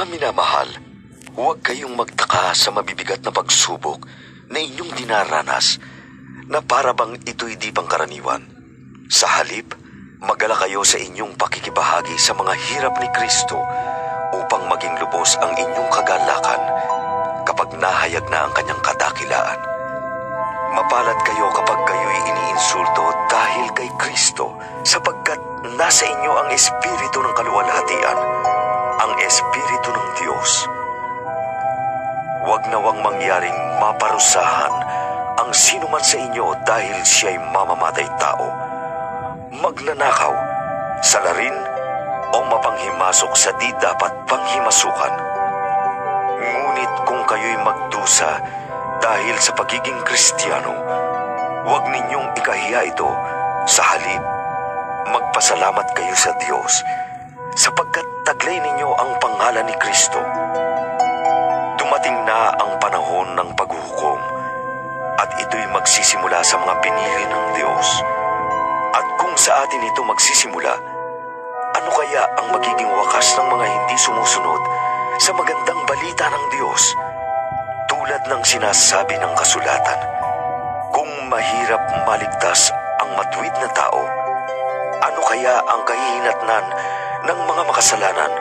Mga minamahal, huwag kayong magtaka sa mabibigat na pagsubok na inyong dinaranas na para bang ito'y di pangkaraniwan. Sa halip, magala kayo sa inyong pakikibahagi sa mga hirap ni Kristo upang maging lubos ang inyong kagalakan kapag nahayag na ang kanyang kadakilaan. Mapalad kayo kapag kayo'y iniinsulto dahil kay Kristo, sapagkat nasa inyo ang Espiritu ng kaluwalhatian, ang Espiritu ng Diyos. Huwag nawang mangyaring maparusahan ang sino man sa inyo dahil siya'y mamamatay tao, magnanakaw, salarin, o mapanghimasok sa di dapat panghimasukan. Ngunit kung kayo'y magdusa dahil sa pagiging Kristiyano, huwag ninyong ikahiya ito. Sa halip, magpasalamat kayo sa Diyos, sapagkat taglay ninyo ang pangalan ni Kristo. Dumating na ang panahon ng paghuhukom, at ito'y magsisimula sa mga pinili ng Diyos. At kung sa atin ito magsisimula, ano kaya ang magiging wakas ng mga hindi sumusunod sa magandang balita ng Diyos? Tulad ng sinasabi ng kasulatan, kung mahirap maligtas ang matuwid na tao, ano kaya ang kahihinatnan ng mga makasalanan